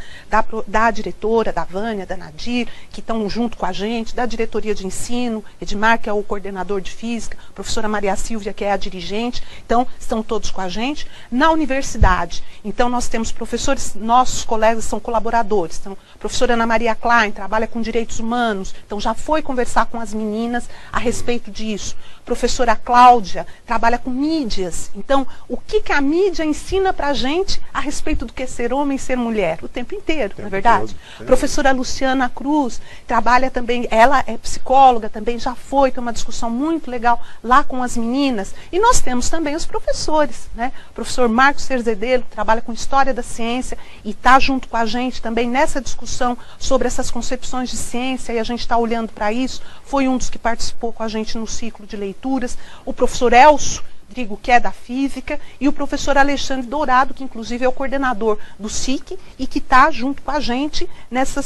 da diretora, da Vânia, da Nadir, que estão junto com a gente, da diretoria de ensino, Edmar, que é o coordenador de física, a professora Maria Silvia, que é a dirigente, então, estão todos com a gente. Na universidade, então, nós temos professores, nossos colegas são colaboradores, então, a professora Ana Maria Klein trabalha com direitos humanos, então já foi conversar com as meninas a respeito disso. Professora Cláudia trabalha com mídias. Então, o que a mídia ensina para a gente a respeito do que é ser homem e ser mulher? O tempo inteiro, não é verdade? Professora Luciana Cruz trabalha também, ela é psicóloga também, já foi, tem uma discussão muito legal lá com as meninas. E nós temos também os professores, né? O professor Marcos Cerzedelo trabalha com História da Ciência e está junto com a gente também nessa discussão sobre essas concepções de ciência, e a gente está olhando para isso, foi um dos que participou com a gente no ciclo de leituras, o professor Elcio Drigo, que é da física, e o professor Alexandre Dourado, que inclusive é o coordenador do SIC e que está junto com a gente,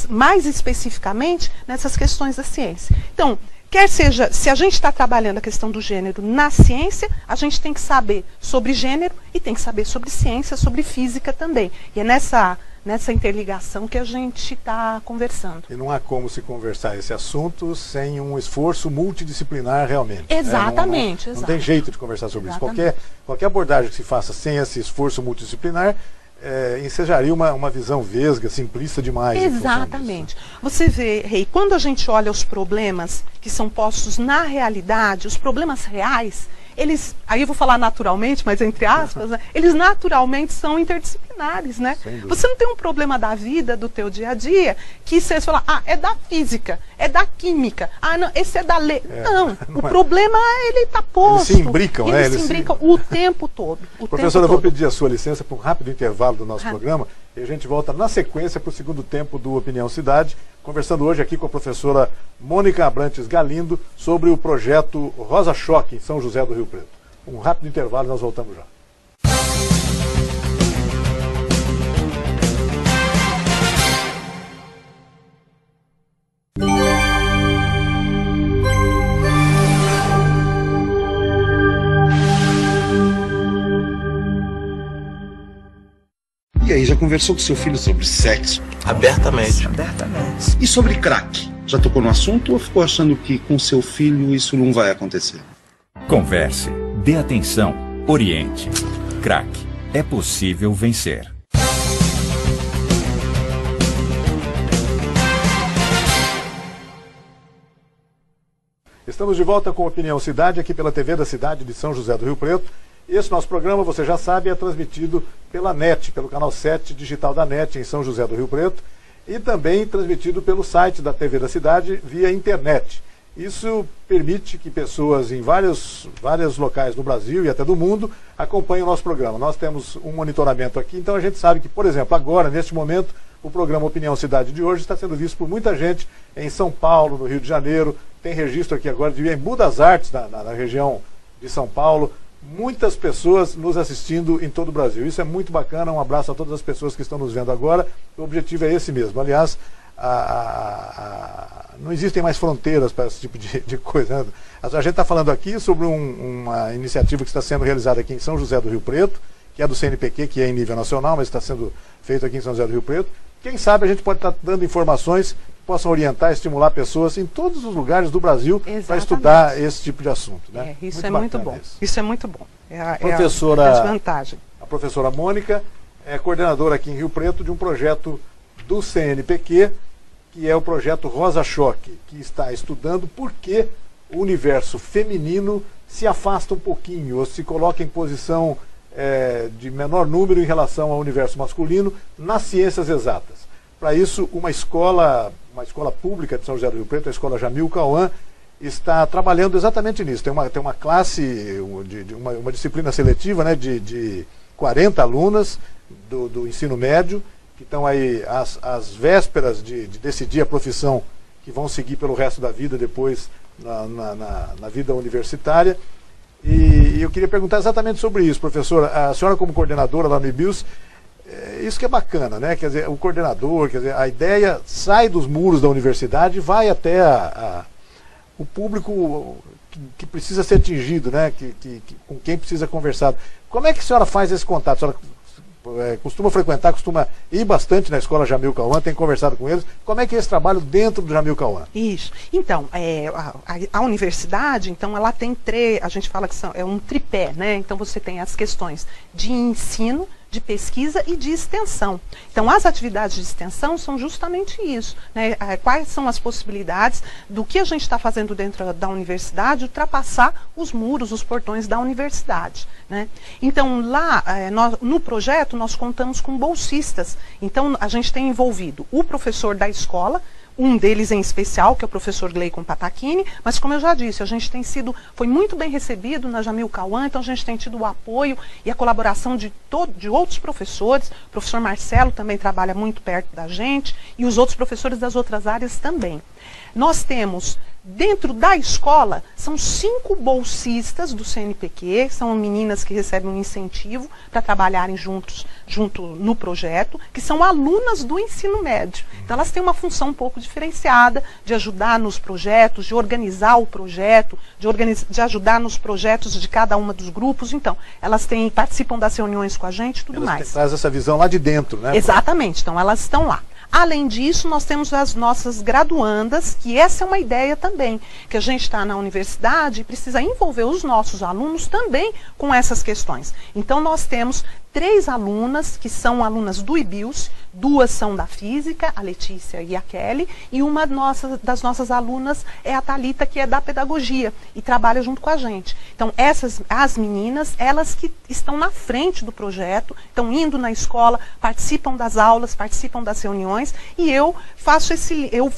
mais especificamente, nessas questões da ciência. Então, quer seja, se a gente está trabalhando a questão do gênero na ciência, a gente tem que saber sobre gênero e tem que saber sobre ciência, sobre física também. E é nessa interligação que a gente está conversando. E não há como se conversar esse assunto sem um esforço multidisciplinar realmente. Exatamente. Não tem jeito de conversar sobre isso. Qualquer abordagem que se faça sem esse esforço multidisciplinar ensejaria uma visão vesga, simplista demais. Exatamente. Você vê, Rei, quando a gente olha os problemas que são postos na realidade, os problemas reais, eles, aí eu vou falar naturalmente, mas entre aspas, né, eles naturalmente são interdisciplinares, né? Você não tem um problema da vida, do teu dia a dia, que você fala, é da física, é da química, não, esse é da lei. Não, o problema, ele está posto. Eles se imbricam, né? Eles se imbricam o tempo todo. Professora, eu vou pedir a sua licença para um rápido intervalo do nosso programa, e a gente volta na sequência para o segundo tempo do Opinião Cidade, conversando hoje aqui com a professora Mônica Abrantes Galindo sobre o projeto Rosa Choque em São José do Rio Preto. Um rápido intervalo e nós voltamos já. E aí, já conversou com seu filho sobre sexo? Abertamente. E sobre crack? Já tocou no assunto ou ficou achando que com seu filho isso não vai acontecer? Converse, dê atenção, oriente. Crack, é possível vencer. Estamos de volta com Opinião Cidade, aqui pela TV da cidade de São José do Rio Preto. Esse nosso programa, você já sabe, é transmitido pela NET, pelo canal 7 digital da NET em São José do Rio Preto, e também transmitido pelo site da TV da cidade via internet. Isso permite que pessoas em vários locais no Brasil e até do mundo acompanhem o nosso programa. Nós temos um monitoramento aqui, então a gente sabe que, por exemplo, agora, neste momento, o programa Opinião Cidade de hoje está sendo visto por muita gente em São Paulo, no Rio de Janeiro, tem registro aqui agora de Embu das Artes, na região de São Paulo. Muitas pessoas nos assistindo em todo o Brasil. Isso é muito bacana, um abraço a todas as pessoas que estão nos vendo agora. O objetivo é esse mesmo. Aliás, não existem mais fronteiras para esse tipo de coisa, né? A gente está falando aqui sobre uma iniciativa que está sendo realizada aqui em São José do Rio Preto, que é do CNPq, que é em nível nacional, mas está sendo feito aqui em São José do Rio Preto. Quem sabe a gente pode estar dando informações que possam orientar e estimular pessoas em todos os lugares do Brasil para estudar esse tipo de assunto. Né? Isso é muito bom. Isso é muito bom. Professora, é a vantagem. A professora Mônica é coordenadora aqui em Rio Preto de um projeto do CNPq, que é o projeto Rosa Choque, que está estudando por que o universo feminino se afasta um pouquinho, ou se coloca em posição de menor número em relação ao universo masculino nas ciências exatas. Para isso, uma escola pública de São José do Rio Preto, a Escola Jamil Cauã, está trabalhando exatamente nisso. Tem uma classe, uma disciplina seletiva, né, de 40 alunas do ensino médio, que estão aí às vésperas de decidir a profissão que vão seguir pelo resto da vida depois na vida universitária. E eu queria perguntar exatamente sobre isso, professora. A senhora, como coordenadora lá no IBIUS, isso que é bacana, né? Quer dizer, o coordenador, quer dizer, a ideia sai dos muros da universidade e vai até o público que precisa ser atingido, né? Com quem precisa conversar. Como é que a senhora faz esse contato? A senhora costuma frequentar, costuma ir bastante na Escola Jamil Cauã, tem conversado com eles. Como é que é esse trabalho dentro do Jamil Cauã? Isso. Então, a universidade, então, ela tem a gente fala que é um tripé, né? Então, você tem as questões de ensino, de pesquisa e de extensão. Então, as atividades de extensão são justamente isso, né? Quais são as possibilidades do que a gente está fazendo dentro da universidade ultrapassar os muros, os portões da universidade, né? Então, lá, no projeto, nós contamos com bolsistas. Então, a gente tem envolvido o professor da escola, um deles em especial, que é o professor Gleicon Patachini, mas como eu já disse, a gente foi muito bem recebido na Jamil Cauã, então a gente tem tido o apoio e a colaboração de outros professores. O professor Marcelo também trabalha muito perto da gente e os outros professores das outras áreas também. Nós temos, dentro da escola, são 5 bolsistas do CNPq, são meninas que recebem um incentivo para trabalharem junto no projeto, que são alunas do ensino médio. Então elas têm uma função um pouco diferenciada de ajudar nos projetos, de organizar o projeto, de ajudar nos projetos de cada uma dos grupos. Então, elas participam das reuniões com a gente e tudo mais. Traz essa visão lá de dentro, né? Exatamente, então elas estão lá. Além disso, nós temos as nossas graduandas, que essa é uma ideia também, que a gente está na universidade e precisa envolver os nossos alunos também com essas questões. Então, nós temos 3 alunas, que são alunas do IBIUS, 2 são da Física, a Letícia e a Kelly, e uma das nossas alunas é a Thalita, que é da Pedagogia, e trabalha junto com a gente. Então, as meninas, elas que estão na frente do projeto, estão indo na escola, participam das aulas, participam das reuniões, e eu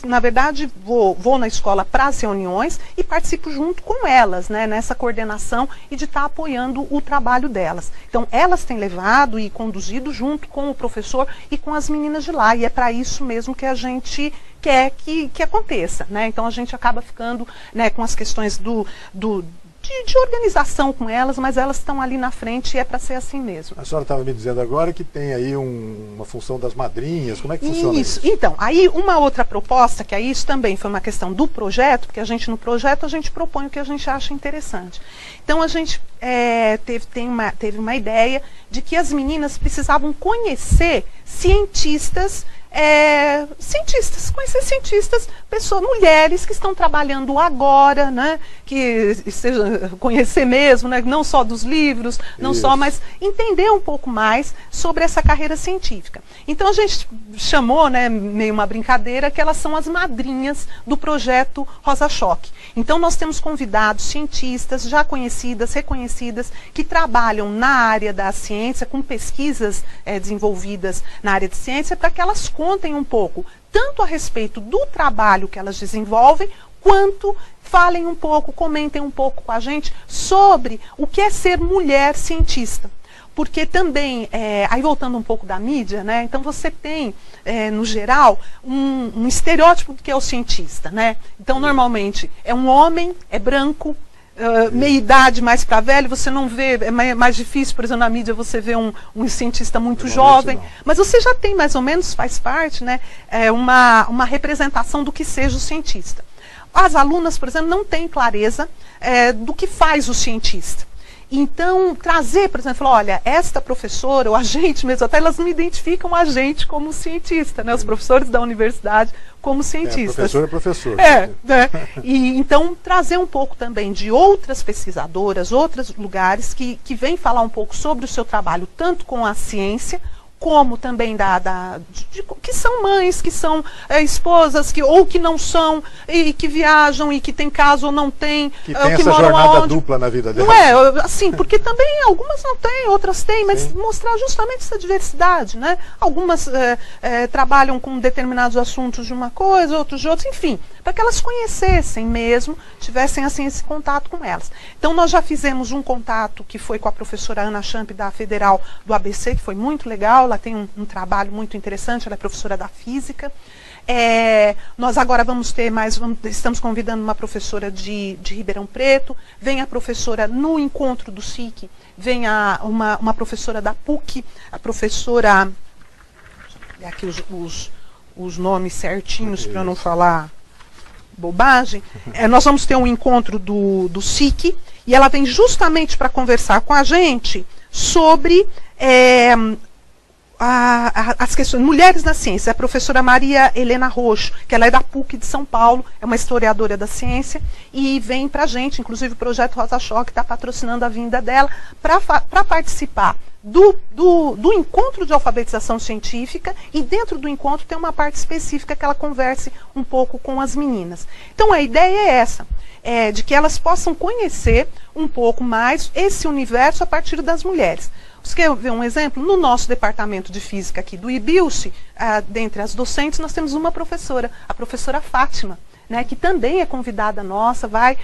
na verdade, vou na escola para as reuniões e participo junto com elas, né, nessa coordenação e de estar apoiando o trabalho delas. Então, elas têm levado e conduzido junto com o professor e com as meninas de lá, e é para isso mesmo que a gente quer que aconteça, né? Então a gente acaba ficando, né, com as questões de organização com elas, mas elas estão ali na frente e é para ser assim mesmo. A senhora estava me dizendo agora que tem aí uma função das madrinhas, como é que funciona isso? Então, aí uma outra proposta, que aí isso também foi uma questão do projeto, porque no projeto a gente propõe o que a gente acha interessante. Então a gente teve uma ideia de que as meninas precisavam conhecer cientistas, conhecer cientistas, mulheres que estão trabalhando agora, né, conhecer mesmo, né, não só dos livros, não só, mas entender um pouco mais sobre essa carreira científica. Então a gente chamou, né, meio uma brincadeira, que elas são as madrinhas do projeto Rosa Choque. Então nós temos convidados cientistas já conhecidas, reconhecidas, que trabalham na área da ciência, com pesquisas desenvolvidas na área de ciência, para que elas contem um pouco, tanto a respeito do trabalho que elas desenvolvem, quanto falem um pouco, comentem um pouco com a gente sobre o que é ser mulher cientista. Porque também, aí voltando um pouco da mídia, né, então você tem, no geral, um estereótipo do que é o cientista, né? Então, normalmente, é um homem, é branco, meia idade mais para velho, você não vê, é mais difícil, por exemplo, na mídia você vê um cientista muito jovem, mas você já tem mais ou menos, faz parte, né, uma representação do que seja o cientista. As alunas, por exemplo, não têm clareza do que faz o cientista. Então, trazer, por exemplo, olha, esta professora, ou a gente mesmo, até elas não identificam a gente como cientista, né? Os professores da universidade como cientistas. Professor é professor. Né? E então, trazer um pouco também de outras pesquisadoras, outros lugares que vêm falar um pouco sobre o seu trabalho, tanto com a ciência, como também que são mães, que são esposas, ou que não são, e que viajam, e que tem casa ou não tem. Que tem essa jornada dupla na vida dela. Não é, assim, porque também algumas não têm, outras têm, mas mostrar justamente essa diversidade, né? Algumas trabalham com determinados assuntos de uma coisa, outros de outra, enfim, para que elas conhecessem mesmo, tivessem assim esse contato com elas. Então nós já fizemos um contato que foi com a professora Ana Champ da Federal do ABC, que foi muito legal. Ela tem um trabalho muito interessante, ela é professora da física. Nós agora vamos ter estamos convidando uma professora de Ribeirão Preto, vem a professora no encontro do SIC, vem uma professora da PUC, a professora, aqui os nomes certinhos para não falar bobagem, nós vamos ter um encontro do SIC, e ela vem justamente para conversar com a gente sobre as questões mulheres na ciência. A professora Maria Helena Roxo, que ela é da PUC de São Paulo, é uma historiadora da ciência, e vem para a gente, inclusive o Projeto Rosa Choque está patrocinando a vinda dela para participar do encontro de alfabetização científica, e dentro do encontro tem uma parte específica que ela converse um pouco com as meninas. Então a ideia é essa, de que elas possam conhecer um pouco mais esse universo a partir das mulheres. Você quer ver um exemplo? No nosso departamento de física aqui do IBILSE, dentre as docentes, nós temos uma professora, a professora Fátima, né, que também é convidada nossa, vai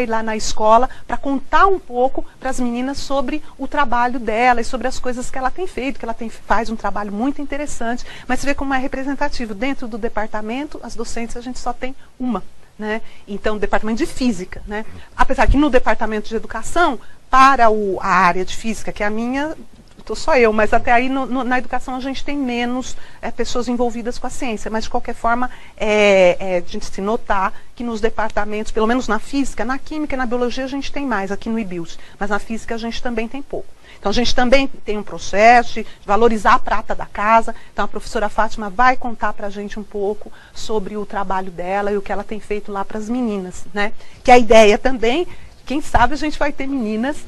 lá na escola para contar um pouco para as meninas sobre o trabalho dela e sobre as coisas que ela tem feito, que ela faz um trabalho muito interessante, mas você vê como é representativo. Dentro do departamento, as docentes, a gente só tem uma. Né? Então, departamento de física. Né? Apesar que no departamento de educação, para a área de física, que é a minha, estou só eu, mas até aí na educação a gente tem menos pessoas envolvidas com a ciência, mas de qualquer forma a gente se notar que nos departamentos, pelo menos na física, na química e na biologia a gente tem mais aqui no IBILSE, mas na física a gente também tem pouco. Então a gente também tem um processo de valorizar a prata da casa. Então a professora Fátima vai contar para a gente um pouco sobre o trabalho dela e o que ela tem feito lá para as meninas, né? Que a ideia também, quem sabe a gente vai ter meninas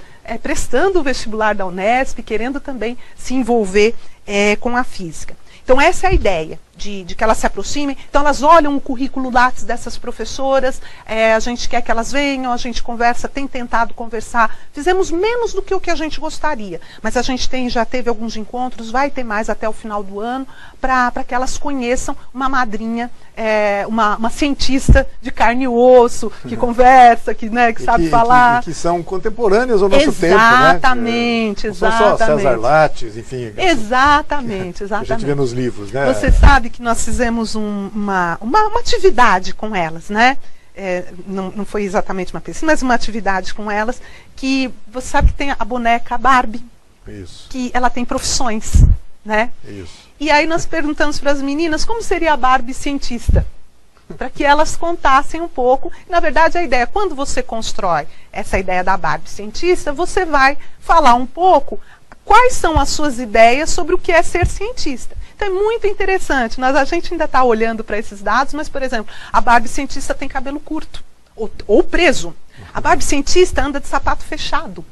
prestando o vestibular da Unesp, querendo também se envolver com a física. Então essa é a ideia, de que elas se aproximem. Então elas olham o currículo Lattes dessas professoras, a gente quer que elas venham, a gente conversa, tem tentado conversar. Fizemos menos do que o que a gente gostaria, mas a gente já teve alguns encontros, vai ter mais até o final do ano, para que elas conheçam uma madrinha, uma cientista de carne e osso, que conversa, que sabe falar. Que são contemporâneas ao nosso tempo, né? Exatamente, não são só César Lattes, enfim. Exatamente. A gente vê nos livros, né? Você sabe que nós fizemos uma atividade com elas, né? Não foi exatamente uma pesquisa, mas uma atividade com elas, que você sabe que tem a boneca Barbie. Isso. Que ela tem profissões, né? Isso. E aí nós perguntamos para as meninas como seria a Barbie cientista, para que elas contassem um pouco. Na verdade, a ideia, quando você constrói essa ideia da Barbie cientista, você vai falar um pouco quais são as suas ideias sobre o que é ser cientista. Então é muito interessante. A gente ainda está olhando para esses dados, mas, por exemplo, a Barbie cientista tem cabelo curto, ou preso. A Barbie cientista anda de sapato fechado.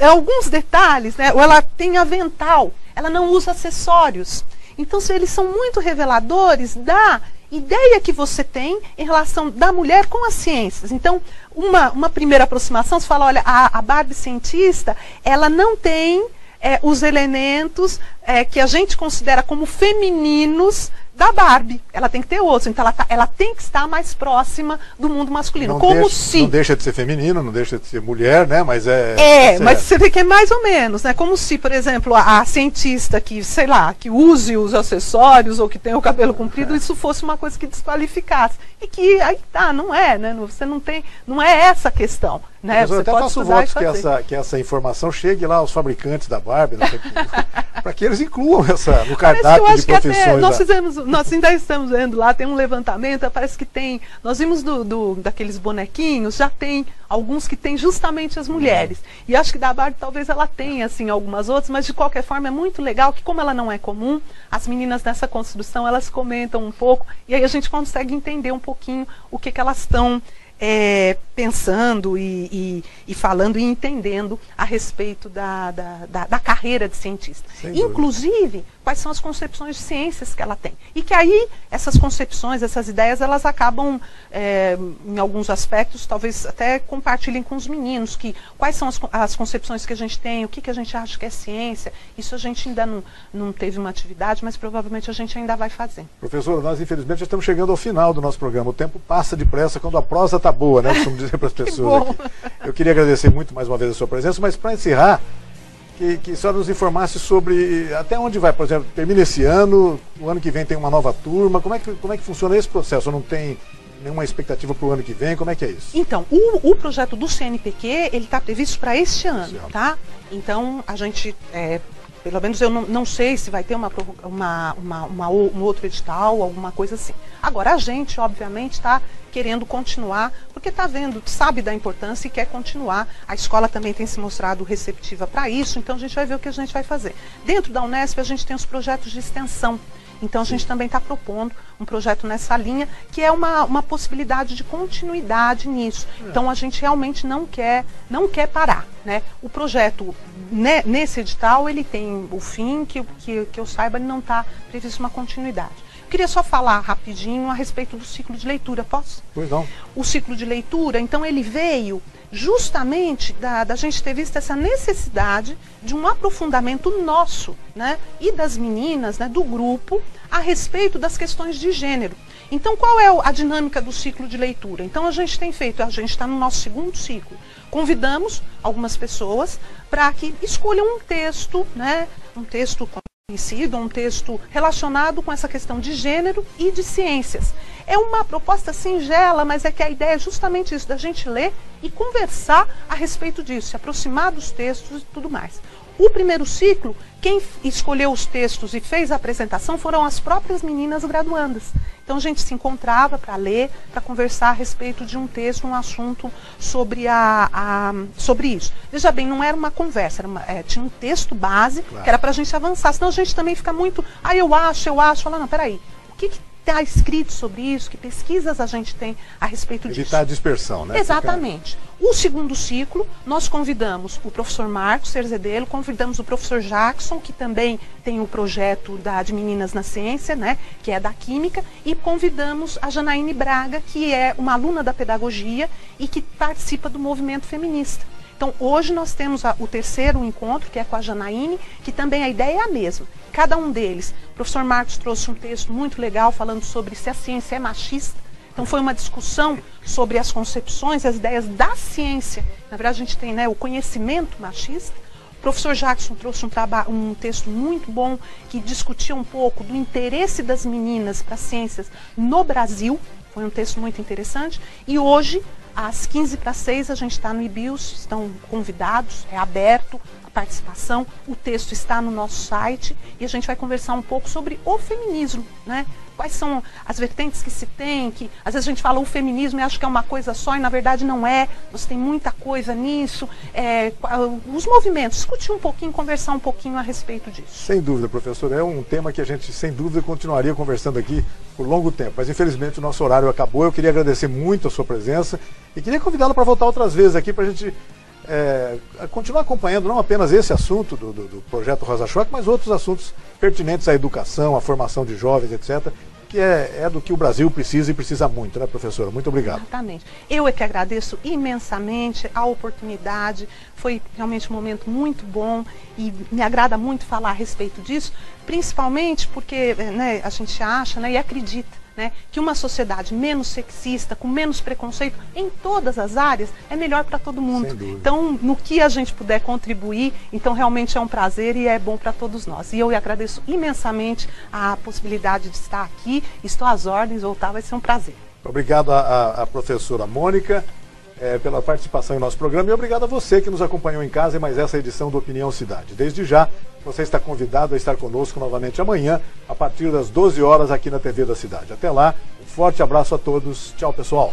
Alguns detalhes, né? Ou ela tem avental, ela não usa acessórios. Então, eles são muito reveladores da ideia que você tem em relação da mulher com as ciências. Então, uma primeira aproximação, você fala, olha, a Barbie cientista, ela não tem os elementos que a gente considera como femininos da Barbie. Ela tem que ter outros. Então ela tem que estar mais próxima do mundo masculino. Não deixa de ser feminino, não deixa de ser mulher, né? Mas mas você vê que é mais ou menos, né? Como se, por exemplo, a cientista que, sei lá, que use os acessórios ou que tenha o cabelo comprido, isso fosse uma coisa que desqualificasse. E que aí tá, não é, né? Você não é essa a questão. né? Mas eu até faço votos que essa informação chegue lá aos fabricantes da Barbie, para que eles incluam essa no cardápio de profissões. Nós ainda estamos vendo lá, tem um levantamento, parece que tem, nós vimos daqueles bonequinhos, já tem alguns que tem justamente as mulheres. E acho que da Barbie talvez ela tenha, assim, algumas outras, mas de qualquer forma é muito legal que, como ela não é comum, as meninas nessa construção, elas comentam um pouco, e aí a gente consegue entender um pouquinho o que elas estão pensando e falando e entendendo a respeito da carreira de cientista. Inclusive, quais são as concepções de ciências que ela tem. E que aí, essas concepções, essas ideias, elas acabam, em alguns aspectos, talvez até compartilhem com os meninos, quais são as concepções que a gente tem, o que a gente acha que é ciência. Isso a gente ainda não teve uma atividade, mas provavelmente a gente ainda vai fazer. Professora, nós infelizmente já estamos chegando ao final do nosso programa. O tempo passa depressa quando a prosa está boa, né? Costumo dizer para as pessoas aqui. Eu queria agradecer muito mais uma vez a sua presença, mas para encerrar, que a senhora nos informasse sobre até onde vai, por exemplo, termina esse ano, o ano que vem tem uma nova turma, como é que funciona esse processo? Não tem nenhuma expectativa para o ano que vem, como é que é isso? Então, o projeto do CNPq, ele está previsto para este ano, tá? Então, a gente, pelo menos eu não sei se vai ter um outro edital, alguma coisa assim. Agora, a gente, obviamente, está querendo continuar, porque está vendo, sabe da importância e quer continuar. A escola também tem se mostrado receptiva para isso, então a gente vai ver o que a gente vai fazer. Dentro da Unesp, a gente tem os projetos de extensão. Então a gente também está propondo um projeto nessa linha, que é uma possibilidade de continuidade nisso. Então a gente realmente não quer parar, né? O projeto, né, nesse edital, ele tem o fim, que eu saiba, ele não está previsto uma continuidade. Eu queria só falar rapidinho a respeito do ciclo de leitura, posso? Pois não. O ciclo de leitura, então, ele veio justamente da gente ter visto essa necessidade de um aprofundamento nosso, né, e das meninas, né, do grupo, a respeito das questões de gênero. Então, qual é a dinâmica do ciclo de leitura? Então, a gente está no nosso segundo ciclo. Convidamos algumas pessoas para que escolham um texto, né, um texto conhecido, um texto relacionado com essa questão de gênero e de ciências. É uma proposta singela, mas é que a ideia é justamente isso, da gente ler e conversar a respeito disso, se aproximar dos textos e tudo mais. O primeiro ciclo, quem escolheu os textos e fez a apresentação foram as próprias meninas graduandas. Então a gente se encontrava para ler, para conversar a respeito de um texto, um assunto sobre sobre isso. Veja bem, não era uma conversa, tinha um texto base, claro, que era para a gente avançar, senão a gente também fica muito, eu acho, fala, não, peraí, o que está escrito sobre isso, que pesquisas a gente tem a respeito disso. Evitar a dispersão, né? Exatamente. O segundo ciclo, nós convidamos o professor Marcos Cerzedelo, convidamos o professor Jackson, que também tem o projeto de Meninas na Ciência, né, que é da Química, e convidamos a Janaíne Braga, que é uma aluna da Pedagogia e que participa do movimento feminista. Então, hoje nós temos o terceiro encontro, que é com a Janaíne, que também a ideia é a mesma. Cada um deles, o professor Marcos trouxe um texto muito legal falando sobre se a ciência é machista. Então, foi uma discussão sobre as concepções, as ideias da ciência. Na verdade, a gente tem, né, o conhecimento machista. O professor Jackson trouxe um texto muito bom que discutia um pouco do interesse das meninas para as ciências no Brasil. Foi um texto muito interessante. E hoje, às 5:45, a gente está no IBIUS, estão convidados, é aberto a participação, o texto está no nosso site e a gente vai conversar um pouco sobre o feminismo, né? Quais são as vertentes que se tem, que às vezes a gente fala o feminismo e acha que é uma coisa só e na verdade não é, você tem muita coisa nisso, os movimentos, discutir um pouquinho, conversar um pouquinho a respeito disso. Sem dúvida, professor, é um tema que a gente sem dúvida continuaria conversando aqui por longo tempo, mas infelizmente o nosso horário acabou. Eu queria agradecer muito a sua presença e queria convidá-la para voltar outras vezes aqui para a gente continuar acompanhando não apenas esse assunto do projeto Rosa Choque, mas outros assuntos pertinentes à educação, à formação de jovens, etc., que é do que o Brasil precisa e precisa muito, né, professora? Muito obrigado. Exatamente. Eu é que agradeço imensamente a oportunidade, foi realmente um momento muito bom e me agrada muito falar a respeito disso, principalmente porque, né, a gente acha, né, e acredita, né, que uma sociedade menos sexista, com menos preconceito em todas as áreas, é melhor para todo mundo. Então, no que a gente puder contribuir, então realmente é um prazer e é bom para todos nós. E eu agradeço imensamente a possibilidade de estar aqui, estou às ordens, voltar vai ser um prazer. Obrigado à professora Mônica. pela participação em nosso programa e obrigado a você que nos acompanhou em casa em mais essa edição do Opinião Cidade. Desde já, você está convidado a estar conosco novamente amanhã, a partir das 12 horas aqui na TV da Cidade. Até lá, um forte abraço a todos. Tchau, pessoal.